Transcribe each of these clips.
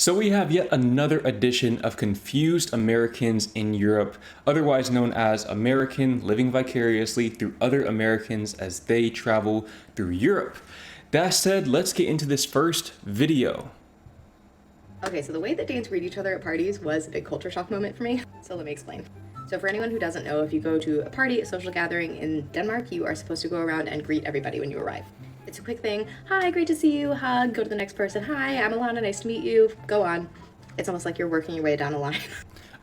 So we have yet another edition of Confused Americans in Europe, otherwise known as American living vicariously through other Americans as they travel through Europe. That said, let's get into this first video. Okay, so the way that Danes greet each other at parties was a big culture shock moment for me. So let me explain. So for anyone who doesn't know, if you go to a party, a social gathering in Denmark, you are supposed to go around and greet everybody when you arrive. It's a quick thing. Hi, great to see you. Hug, go to the next person. Hi, I'm Alana, nice to meet you. Go on. It's almost like you're working your way down a line.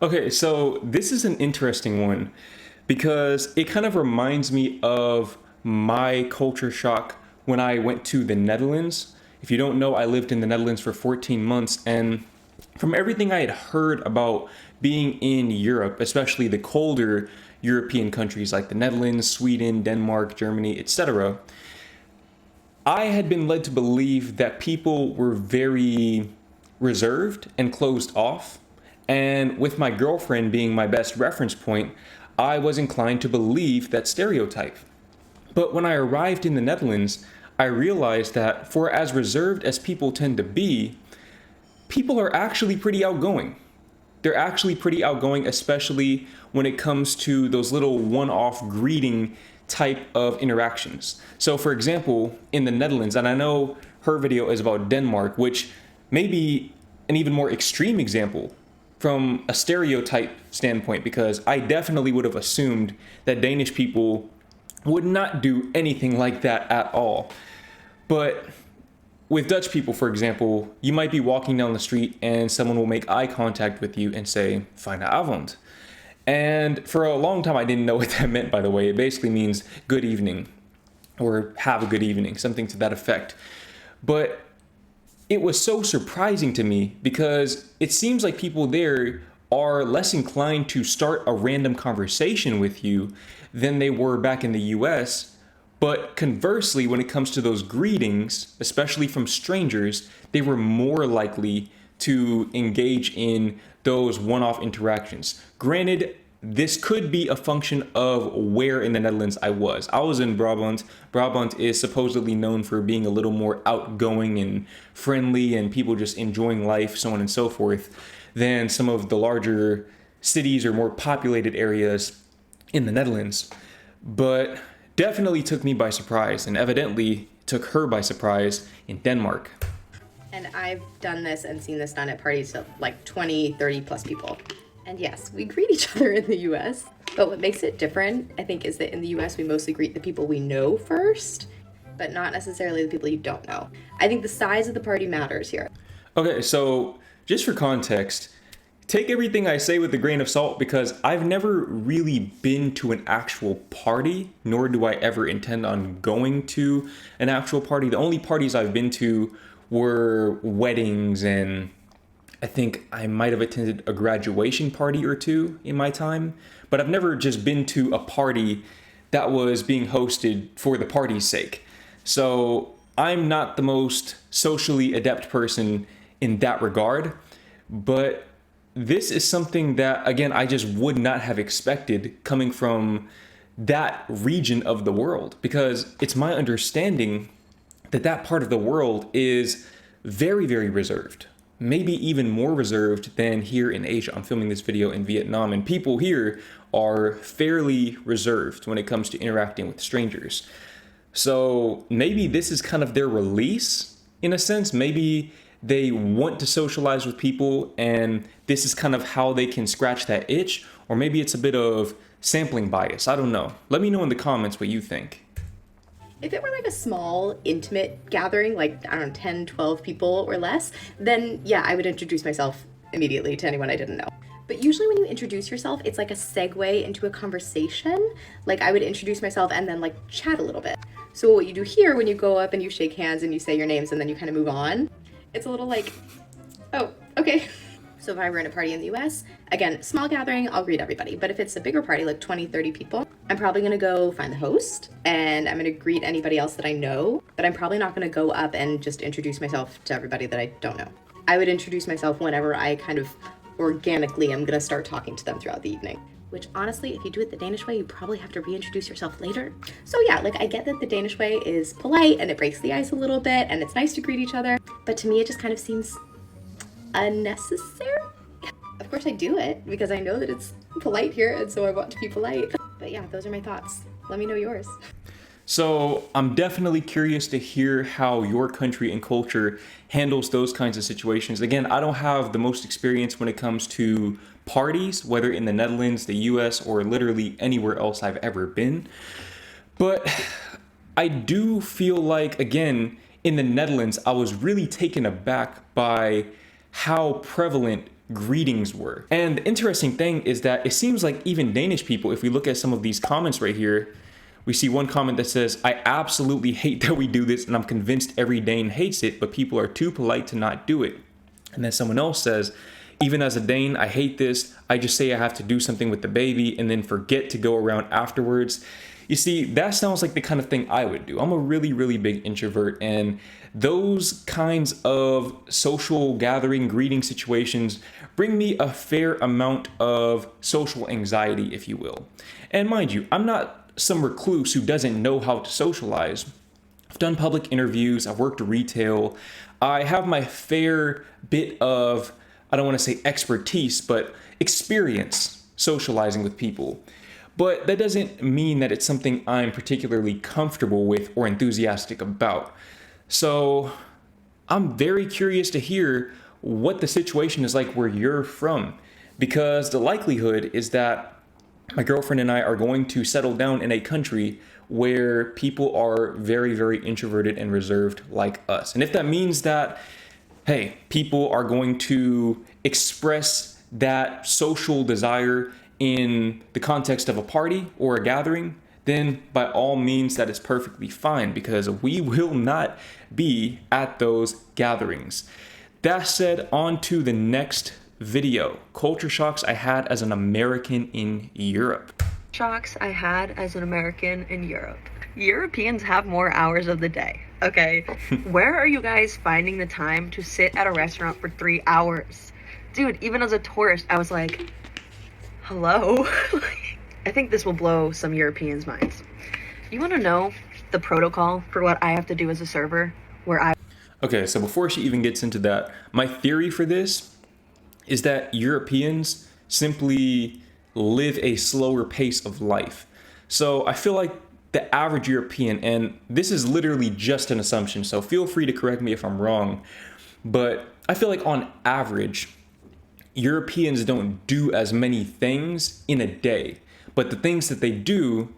Okay, so this is an interesting one because it kind of reminds me of my culture shock when I went to the Netherlands. If you don't know, I lived in the Netherlands for 14 months, and from everything I had heard about being in Europe, especially the colder European countries like the Netherlands, Sweden, Denmark, Germany, etc., I had been led to believe that people were very reserved and closed off. And with my girlfriend being my best reference point, I was inclined to believe that stereotype. But when I arrived in the Netherlands, I realized that for as reserved as people tend to be, people are actually pretty outgoing. They're actually pretty outgoing, especially when it comes to those little one-off greeting type of interactions. So for example, in the Netherlands, and I know her video is about Denmark, which may be an even more extreme example from a stereotype standpoint, because I definitely would have assumed that Danish people would not do anything like that at all. But with Dutch people, for example, you might be walking down the street and someone will make eye contact with you and say, "Fijne avond." And for a long time, I didn't know what that meant, by the way. It basically means good evening or have a good evening, something to that effect. But it was so surprising to me because it seems like people there are less inclined to start a random conversation with you than they were back in the US. But conversely, when it comes to those greetings, especially from strangers, they were more likely to engage in those one-off interactions. Granted, this could be a function of where in the Netherlands I was. I was in Brabant. Brabant is supposedly known for being a little more outgoing and friendly and people just enjoying life, so on and so forth, than some of the larger cities or more populated areas in the Netherlands. But definitely took me by surprise, and evidently took her by surprise in Denmark. And I've done this and seen this done at parties of like 20, 30 plus people. And yes, we greet each other in the US. But what makes it different, I think, is that in the US, we mostly greet the people we know first, but not necessarily the people you don't know. I think the size of the party matters here. Okay, so just for context, take everything I say with a grain of salt because I've never really been to an actual party, nor do I ever intend on going to an actual party. The only parties I've been to were weddings, and I think I might have attended a graduation party or two in my time, but I've never just been to a party that was being hosted for the party's sake. So I'm not the most socially adept person in that regard, but this is something that, again, I just would not have expected coming from that region of the world, because it's my understanding that that part of the world is very, very reserved, maybe even more reserved than here in Asia. I'm filming this video in Vietnam, and people here are fairly reserved when it comes to interacting with strangers. So maybe this is kind of their release in a sense. Maybe they want to socialize with people, and this is kind of how they can scratch that itch, or maybe it's a bit of sampling bias. I don't know. Let me know in the comments what you think. If it were like a small, intimate gathering, like, I don't know, 10, 12 people or less, then yeah, I would introduce myself immediately to anyone I didn't know. But usually when you introduce yourself, it's like a segue into a conversation. Like, I would introduce myself and then like chat a little bit. So what you do here when you go up and you shake hands and you say your names and then you kind of move on, it's a little like, oh, okay. So if I were in a party in the US, again, small gathering, I'll greet everybody. But if it's a bigger party, like 20, 30 people, I'm probably gonna go find the host and I'm gonna greet anybody else that I know, but I'm probably not gonna go up and just introduce myself to everybody that I don't know. I would introduce myself whenever I kind of organically am gonna start talking to them throughout the evening. Which honestly, if you do it the Danish way, you probably have to reintroduce yourself later. So yeah, like I get that the Danish way is polite and it breaks the ice a little bit and it's nice to greet each other, but to me it just kind of seems unnecessary. Of course I do it because I know that it's polite here and so I want to be polite. But yeah, those are my thoughts. Let me know yours. So I'm definitely curious to hear how your country and culture handles those kinds of situations. Again, I don't have the most experience when it comes to parties, whether in the Netherlands, the US, or literally anywhere else I've ever been. But I do feel like, again, in the Netherlands, I was really taken aback by how prevalent greetings were. And the interesting thing is that it seems like even Danish people, if we look at some of these comments right here, we see one comment that says, "I absolutely hate that we do this and I'm convinced every Dane hates it, but people are too polite to not do it." And then someone else says, "Even as a Dane, I hate this. I just say I have to do something with the baby and then forget to go around afterwards." You see, that sounds like the kind of thing I would do. I'm a really, really big introvert, and those kinds of social gathering, greeting situations bring me a fair amount of social anxiety, if you will. And mind you, I'm not some recluse who doesn't know how to socialize. I've done public interviews, I've worked retail, I have my fair bit of, I don't want to say expertise, but experience socializing with people. But that doesn't mean that it's something I'm particularly comfortable with or enthusiastic about. So I'm very curious to hear what the situation is like where you're from, because the likelihood is that my girlfriend and I are going to settle down in a country where people are very, very introverted and reserved like us. And if that means that, hey, people are going to express that social desire in the context of a party or a gathering, then by all means that is perfectly fine, because we will not be at those gatherings. That said, on to the next video. Culture shocks I had as an American in Europe. Shocks I had as an American in Europe. Europeans have more hours of the day, okay? Where are you guys finding the time to sit at a restaurant for 3 hours? Dude, even as a tourist, I was like, hello? I think this will blow some Europeans' minds. You want to know the protocol for what I have to do as a server? Okay, so before she even gets into that, my theory for this is that Europeans simply live a slower pace of life. So I feel like the average European, and this is literally just an assumption, so feel free to correct me if I'm wrong, but I feel like on average, Europeans don't do as many things in a day, but the things that they do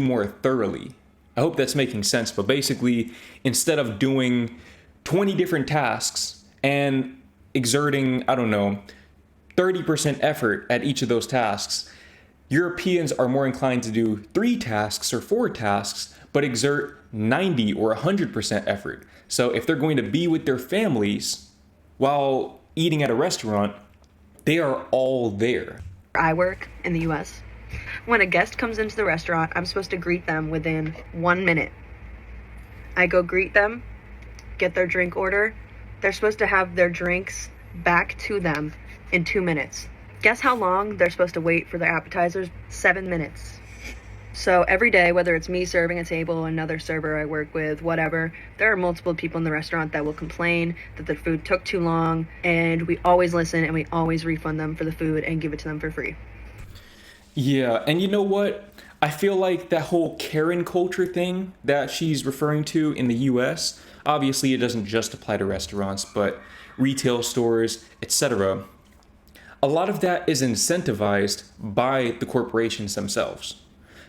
more thoroughly. I hope that's making sense, but basically, instead of doing 20 different tasks and exerting, 30% effort at each of those tasks, Europeans are more inclined to do 3 tasks or 4 tasks, but exert 90 or 100% effort. So if they're going to be with their families while eating at a restaurant, they are all there. I work in the US. When a guest comes into the restaurant, I'm supposed to greet them within 1 minute. I go greet them, get their drink order. They're supposed to have their drinks back to them in 2 minutes. Guess how long they're supposed to wait for their appetizers? 7 minutes. So every day, whether it's me serving a table, another server I work with, whatever, there are multiple people in the restaurant that will complain that their food took too long, and we always listen and we always refund them for the food and give it to them for free. Yeah, and you know what? I feel like that whole Karen culture thing that she's referring to in the US, obviously it doesn't just apply to restaurants, but retail stores, etc. A lot of that is incentivized by the corporations themselves.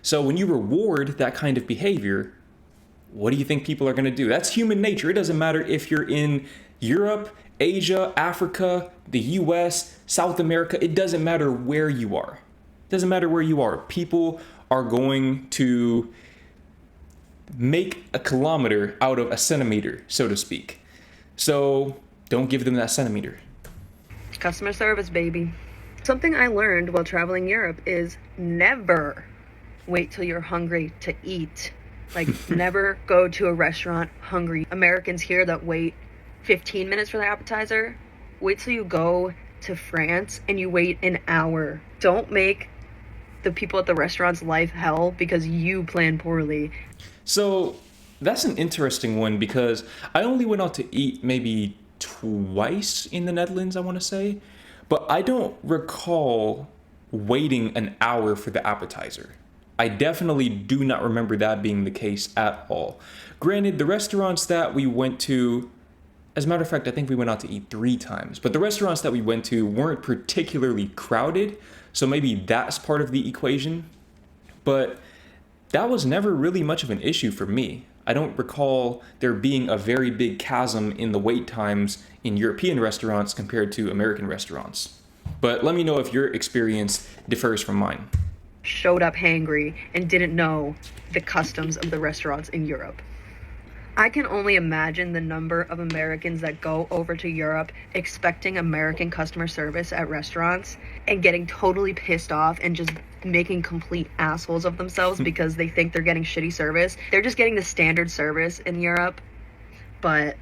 So when you reward that kind of behavior, what do you think people are going to do? That's human nature. It doesn't matter if you're in Europe, Asia, Africa, the US, South America. It doesn't matter where you are. It doesn't matter where you are. People are going to make a kilometer out of a centimeter, so to speak. So don't give them that centimeter. Customer service, baby. Something I learned while traveling Europe is never wait till you're hungry to eat. Like, never go to a restaurant hungry. Americans here that wait 15 minutes for their appetizer, wait till you go to France and you wait an hour. Don't make the people at the restaurant's life hell because you plan poorly. So that's an interesting one, because I only went out to eat maybe twice in the Netherlands, I want to say, but I don't recall waiting an hour for the appetizer. I definitely do not remember that being the case at all. Granted, the restaurants that we went to, as a matter of fact, I think we went out to eat 3 times, but the restaurants that we went to weren't particularly crowded, so maybe that's part of the equation. But that was never really much of an issue for me. I don't recall there being a very big chasm in the wait times in European restaurants compared to American restaurants. But let me know if your experience differs from mine. Showed up hangry and didn't know the customs of the restaurants in Europe. I can only imagine the number of Americans that go over to Europe expecting American customer service at restaurants and getting totally pissed off and just making complete assholes of themselves because they think they're getting shitty service. They're just getting the standard service in Europe, but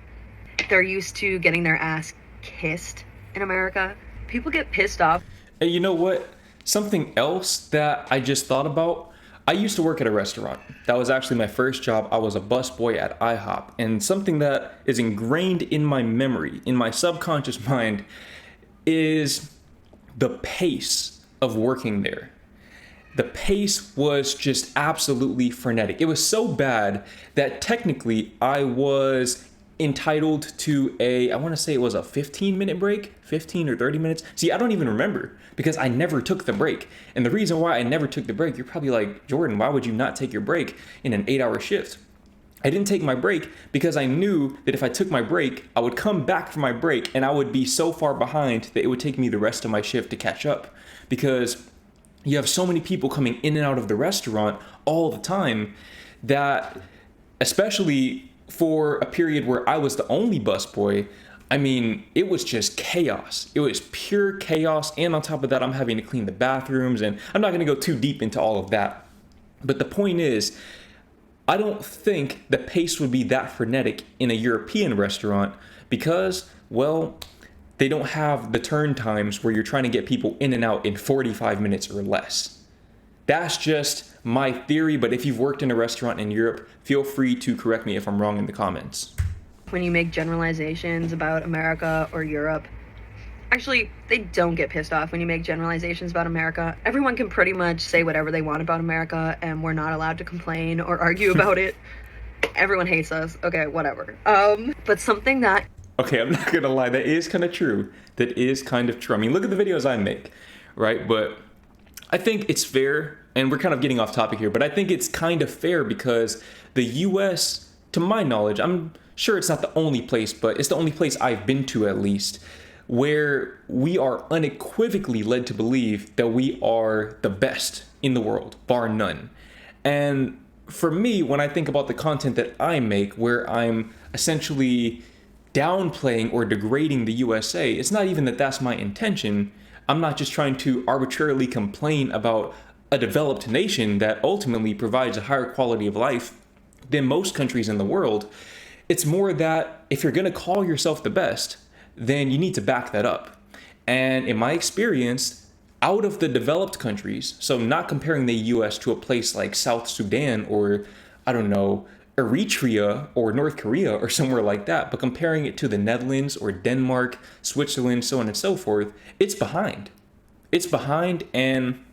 they're used to getting their ass kissed in America. People get pissed off. And you know what? Something else that I just thought about, I used to work at a restaurant. That was actually my first job. I was a busboy at IHOP. And something that is ingrained in my memory, in my subconscious mind, is the pace of working there. The pace was just absolutely frenetic. It was so bad that technically I was entitled to I want to say it was a 15-minute break, 15 or 30 minutes. See, I don't even remember because I never took the break. And the reason why I never took the break, you're probably like, Jordan, why would you not take your break in an 8-hour shift? I didn't take my break because I knew that if I took my break, I would come back from my break and I would be so far behind that it would take me the rest of my shift to catch up, because you have so many people coming in and out of the restaurant all the time that, especially for a period where I was the only busboy, I mean, it was just chaos. It was pure chaos. And on top of that, I'm having to clean the bathrooms, and I'm not going to go too deep into all of that. But the point is, I don't think the pace would be that frenetic in a European restaurant because, well, they don't have the turn times where you're trying to get people in and out in 45 minutes or less. That's just my theory, but if you've worked in a restaurant in Europe, feel free to correct me if I'm wrong in the comments. When you make generalizations about America or Europe, actually, they don't get pissed off when you make generalizations about America. Everyone can pretty much say whatever they want about America, and we're not allowed to complain or argue about it. Everyone hates us. Okay, whatever. But something that... Okay, I'm not gonna lie, that is kind of true. That is kind of true. I mean, look at the videos I make, right? But I think it's fair, and we're kind of getting off topic here, but I think it's kind of fair because the US, to my knowledge, I'm sure it's not the only place, but it's the only place I've been to at least, where we are unequivocally led to believe that we are the best in the world, bar none. And for me, when I think about the content that I make, where I'm essentially downplaying or degrading the USA, it's not even that that's my intention. I'm not just trying to arbitrarily complain about a developed nation that ultimately provides a higher quality of life than most countries in the world. It's more that if you're going to call yourself the best, then you need to back that up. And in my experience, out of the developed countries, so not comparing the US to a place like South Sudan or, I don't know, Eritrea or North Korea or somewhere like that, but comparing it to the Netherlands or Denmark, Switzerland, so on and so forth, it's behind. It's behind, and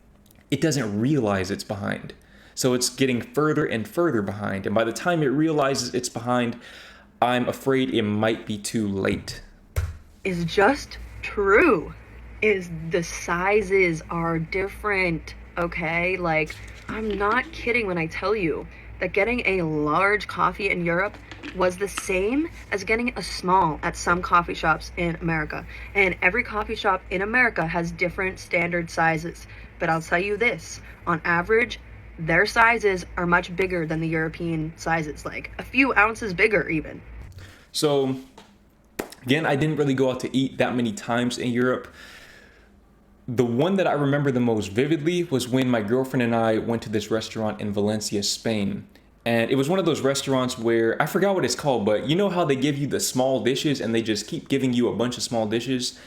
it doesn't realize it's behind. So it's getting further and further behind. And by the time it realizes it's behind, I'm afraid it might be too late. Is just true. Is the sizes are different, okay? Like, I'm not kidding when I tell you that getting a large coffee in Europe was the same as getting a small at some coffee shops in America. And every coffee shop in America has different standard sizes. But I'll tell you this, on average, their sizes are much bigger than the European sizes, like a few ounces bigger even. So, again, I didn't really go out to eat that many times in Europe. The one that I remember the most vividly was when my girlfriend and I went to this restaurant in Valencia, Spain. And it was one of those restaurants where, I forgot what it's called, but you know how they give you the small dishes and they just keep giving you a bunch of small dishes?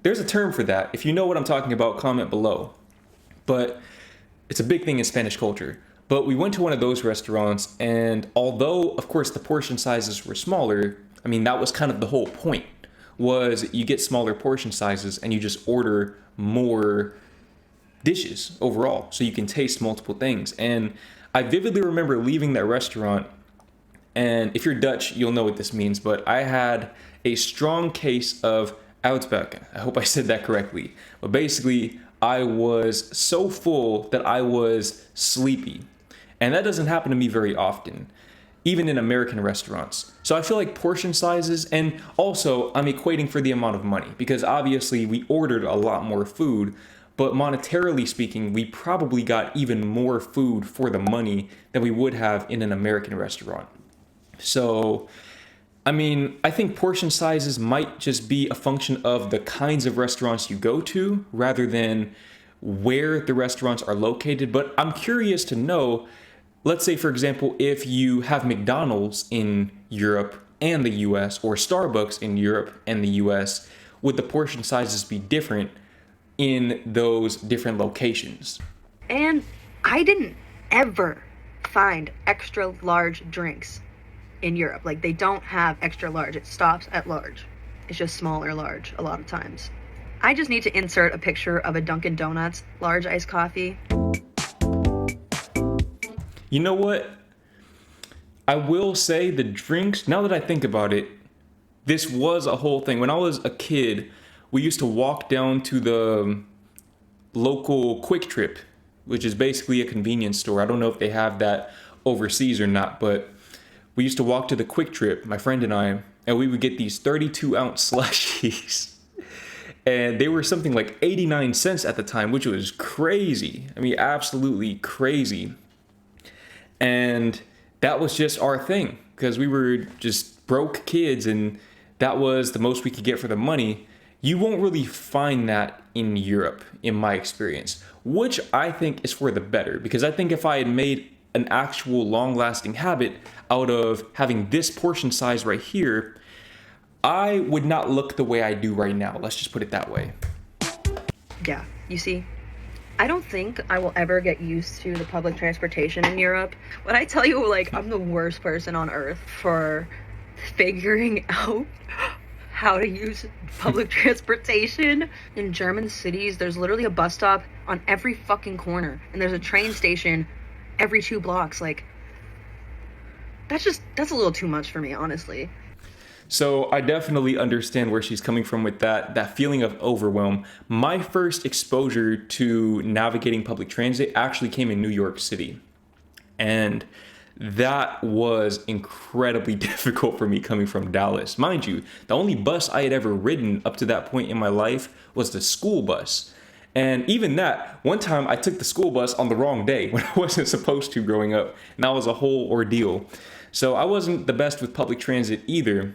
There's a term for that. If you know what I'm talking about, comment below. But it's a big thing in Spanish culture. But we went to one of those restaurants, and although, of course, the portion sizes were smaller, I mean, that was kind of the whole point, was you get smaller portion sizes and you just order more dishes overall so you can taste multiple things. And I vividly remember leaving that restaurant, and if you're Dutch, you'll know what this means, but I had a strong case of uitbuiken. I hope I said that correctly. But basically, I was so full that I was sleepy. And that doesn't happen to me very often, even in American restaurants. So I feel like portion sizes, and also I'm equating for the amount of money, because obviously we ordered a lot more food, but monetarily speaking, we probably got even more food for the money than we would have in an American restaurant. So, I mean, I think portion sizes might just be a function of the kinds of restaurants you go to rather than where the restaurants are located. But I'm curious to know, let's say, for example, if you have McDonald's in Europe and the US, or Starbucks in Europe and the US, would the portion sizes be different in those different locations? And I didn't ever find extra large drinks in Europe. Like, they don't have extra large. It stops at large. It's just small or large a lot of times. I just need to insert a picture of a Dunkin' Donuts large iced coffee. You know what? I will say the drinks, now that I think about it, this was a whole thing. When I was a kid, we used to walk down to the local Quick Trip, which is basically a convenience store. I don't know if they have that overseas or not, but we used to walk to the Quick Trip, my friend and I, and we would get these 32-ounce slushies. And they were something like 89 cents at the time, which was crazy. I mean, absolutely crazy. And that was just our thing, because we were just broke kids, and that was the most we could get for the money. You won't really find that in Europe, in my experience, which I think is for the better, because I think if I had made an actual long-lasting habit out of having this portion size right here, I would not look the way I do right now. Let's just put it that way. Yeah, you see, I don't think I will ever get used to the public transportation in Europe. When I tell you, like, I'm the worst person on earth for figuring out how to use public transportation. In German cities, there's literally a bus stop on every fucking corner, and there's a train station every 2 blocks. Like, that's a little too much for me, honestly. So I definitely understand where she's coming from with that feeling of overwhelm. My first exposure to navigating public transit actually came in New York City. And that was incredibly difficult for me coming from Dallas. Mind you, the only bus I had ever ridden up to that point in my life was the school bus. And even that, one time I took the school bus on the wrong day when I wasn't supposed to growing up. And that was a whole ordeal. So I wasn't the best with public transit either.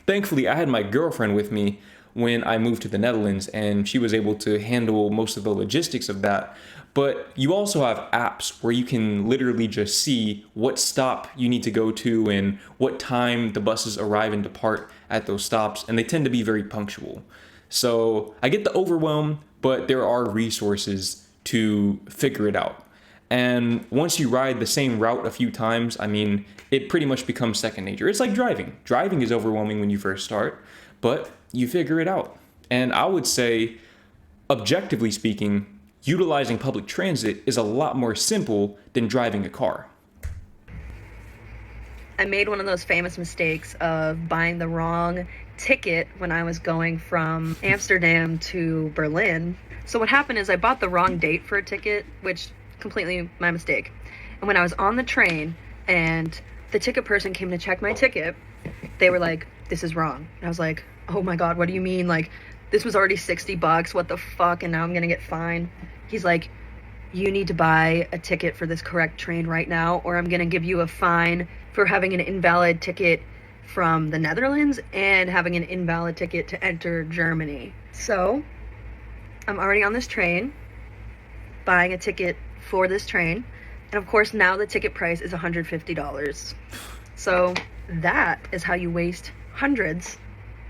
Thankfully, I had my girlfriend with me when I moved to the Netherlands, and she was able to handle most of the logistics of that. But you also have apps where you can literally just see what stop you need to go to and what time the buses arrive and depart at those stops, and they tend to be very punctual. So I get the overwhelm, but there are resources to figure it out. And once you ride the same route a few times, I mean, it pretty much becomes second nature. It's like driving. Driving is overwhelming when you first start, but you figure it out. And I would say, objectively speaking, utilizing public transit is a lot more simple than driving a car. I made one of those famous mistakes of buying the wrong ticket when I was going from Amsterdam to Berlin. So what happened is I bought the wrong date for a ticket, which completely my mistake. And when I was on the train and the ticket person came to check my ticket, they were like, "This is wrong." And I was like, "Oh my God, what do you mean? Like, this was already $60. What the fuck? And now I'm gonna get fined." He's like, "You need to buy a ticket for this correct train right now, or I'm gonna give you a fine for having an invalid ticket from the Netherlands and having an invalid ticket to enter Germany." So I'm already on this train, buying a ticket for this train, and of course now the ticket price is $150. So that is how you waste hundreds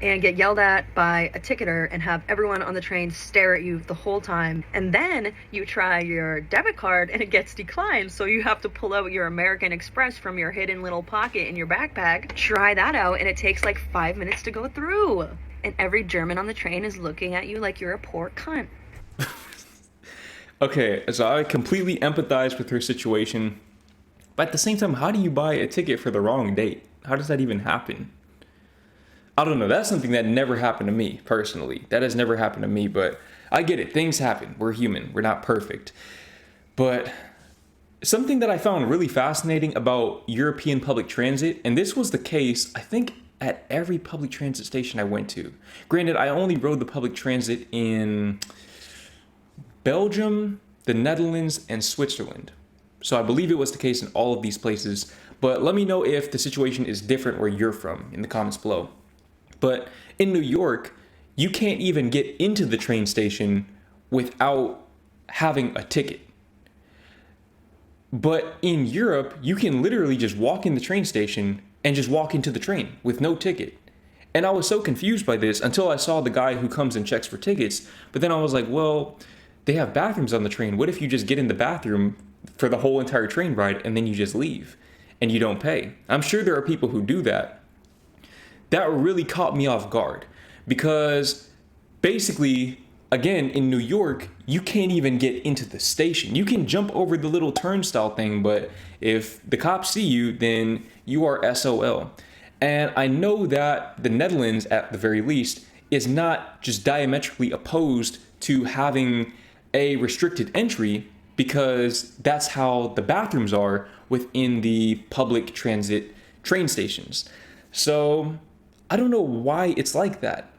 and get yelled at by a ticketer and have everyone on the train stare at you the whole time. And then you try your debit card and it gets declined, so you have to pull out your American Express from your hidden little pocket in your backpack, try that out, and it takes like 5 minutes to go through. and every German on the train is looking at you like you're a poor cunt. Okay, so I completely empathize with her situation. But at the same time, how do you buy a ticket for the wrong date? How does that even happen? I don't know. That's something that never happened to me, personally. That has never happened to me, but I get it. Things happen. We're human. We're not perfect. But something that I found really fascinating about European public transit, and this was the case, I think, at every public transit station I went to. Granted, I only rode the public transit in Belgium, the Netherlands, and Switzerland. So I believe it was the case in all of these places. But let me know if the situation is different where you're from in the comments below. But in New York, you can't even get into the train station without having a ticket. But in Europe, you can literally just walk in the train station and just walk into the train with no ticket. And I was so confused by this until I saw the guy who comes and checks for tickets. But then I was like, well, they have bathrooms on the train. What if you just get in the bathroom for the whole entire train ride and then you just leave and you don't pay? I'm sure there are people who do that. That really caught me off guard because basically, again, in New York, you can't even get into the station. You can jump over the little turnstile thing, but if the cops see you, then you are SOL. And I know that the Netherlands, at the very least, is not just diametrically opposed to having a restricted entry because that's how the bathrooms are within the public transit train stations. So I don't know why it's like that.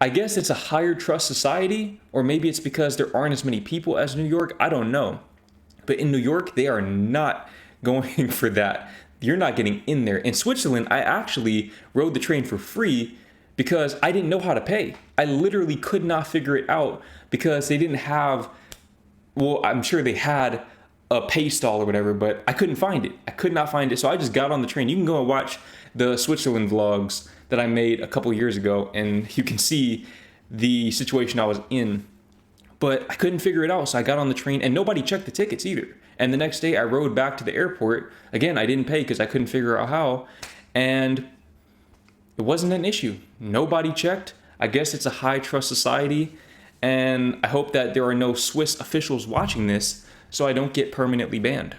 I guess it's a higher trust society, or maybe it's because there aren't as many people as New York. I don't know. But in New York, they are not going for that. You're not getting in there. In Switzerland, I actually rode the train for free because I didn't know how to pay. I literally could not figure it out because they didn't have, well, I'm sure they had a pay stall or whatever, but I couldn't find it. I could not find it. So I just got on the train. You can go and watch the Switzerland vlogs that I made a couple years ago, and you can see the situation I was in. But I couldn't figure it out, so I got on the train, and nobody checked the tickets either. And the next day, I rode back to the airport. Again, I didn't pay because I couldn't figure out how, and it wasn't an issue. Nobody checked. I guess it's a high trust society, and I hope that there are no Swiss officials watching this so I don't get permanently banned.